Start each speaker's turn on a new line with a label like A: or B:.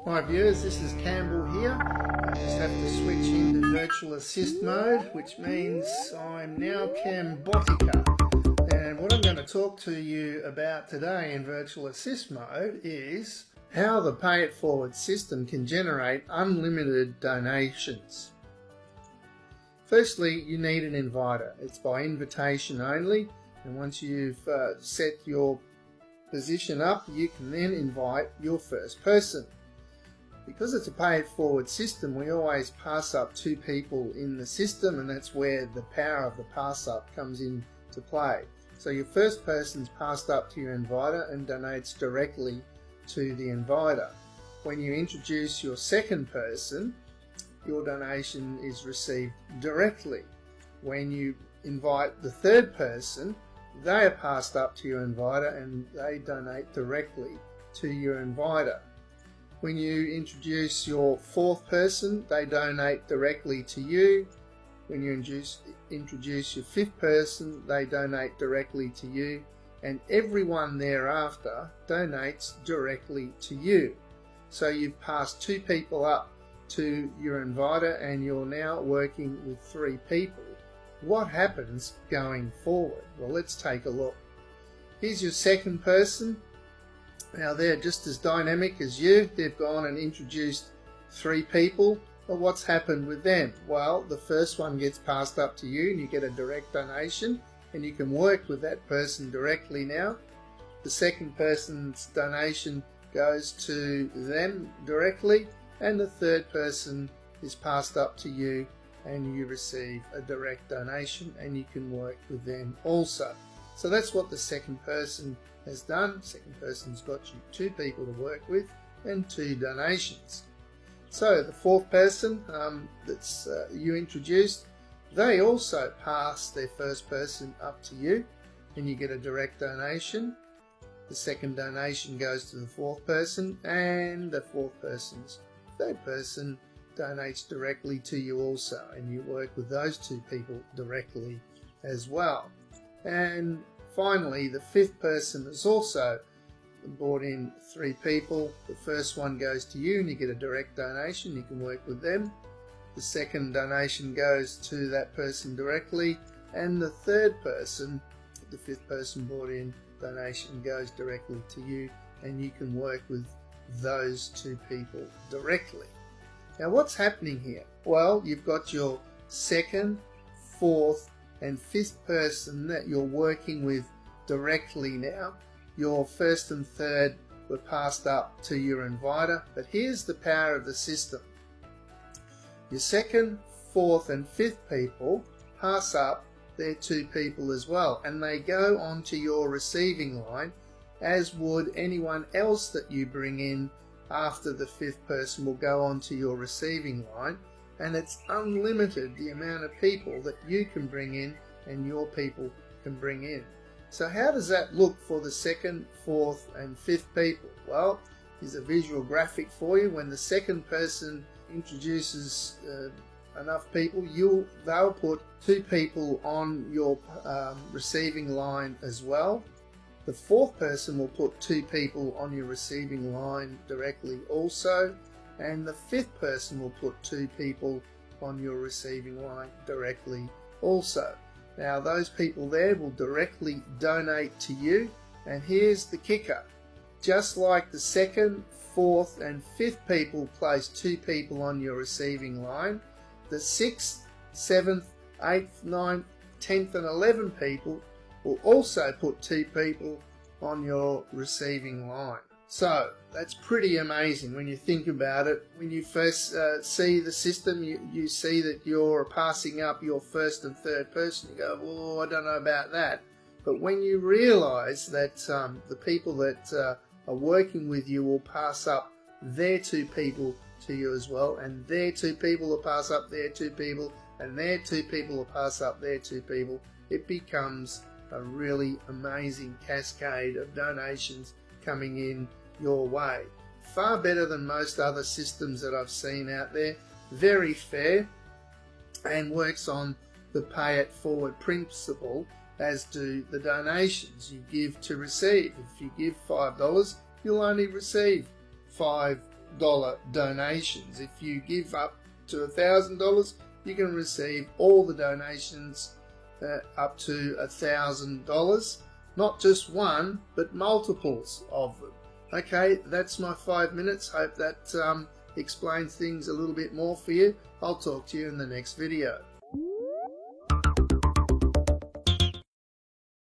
A: Hi viewers, this is Campbell here. I just have to switch into virtual assist mode, which means I'm now Cambotica. And what I'm going to talk to you about today in virtual assist mode is how the Pay It Forward system can generate unlimited donations. Firstly, you need an inviter. It's by invitation only, and once you've set your position up, you can then invite your first person. Because it's a Pay It Forward system, we always pass up two people in the system, and that's where the power of the pass up comes into play. So your first person's passed up to your inviter and donates directly to the inviter. When you introduce your second person, your donation is received directly. When you invite the third person, they are passed up to your inviter and they donate directly to your inviter. When you introduce your fourth person, they donate directly to you. When you introduce your fifth person, they donate directly to you. And everyone thereafter donates directly to you. So you've passed two people up to your inviter and you're now working with three people. What happens going forward? Well, let's take a look. Here's your second person. Now they're just as dynamic as you. They've gone and introduced three people. But what's happened with them? Well, the first one gets passed up to you and you get a direct donation and you can work with that person directly now. The second person's donation goes to them directly, and the third person is passed up to you and you receive a direct donation and you can work with them also. So that's what the second person has done. Second person's got you two people to work with and two donations. So the fourth person that's you introduced, they also pass their first person up to you and you get a direct donation. The second donation goes to the fourth person, and the fourth person's third person donates directly to you also, and you work with those two people directly as well. And finally, the fifth person has also brought in three people. The first one goes to you and you get a direct donation. You can work with them. The second donation goes to that person directly, and the third person, the fifth person brought in donation, goes directly to you and you can work with those two people directly. Now what's happening here? Well, you've got your second, fourth and fifth person that you're working with directly now. Your first and third were passed up to your inviter, but here's the power of the system. Your second, fourth and fifth people pass up their two people as well, and they go onto your receiving line, as would anyone else that you bring in after the fifth person will go onto your receiving line, and it's unlimited the amount of people that you can bring in and your people can bring in. So how does that look for the second, fourth and fifth people? Well, here's a visual graphic for you. When the second person introduces enough people, they'll put two people on your receiving line as well. The fourth person will put two people on your receiving line directly also, and the fifth person will put two people on your receiving line directly also. Now those people there will directly donate to you, and here's the kicker. Just like the second, fourth and fifth people place two people on your receiving line, the 6th, 7th, 8th, 9th, 10th and 11th people will also put two people on your receiving line. So that's pretty amazing when you think about it. When you first see the system, you see that you're passing up your first and third person. You go, oh, I don't know about that. But when you realise that the people that are working with you will pass up their two people to you as well, and their two people will pass up their two people, and their two people will pass up their two people, it becomes a really amazing cascade of donations coming in your way. Far better than most other systems that I've seen out there. Very fair, and works on the Pay It Forward principle, as do the donations. You give to receive. If you give $5, you'll only receive $5 donations. If you give up to $1,000, you can receive all the donations up to $1,000. Not just one, but multiples of them. Okay, that's my 5 minutes. Hope that explains things a little bit more for you. I'll talk to you in the next video.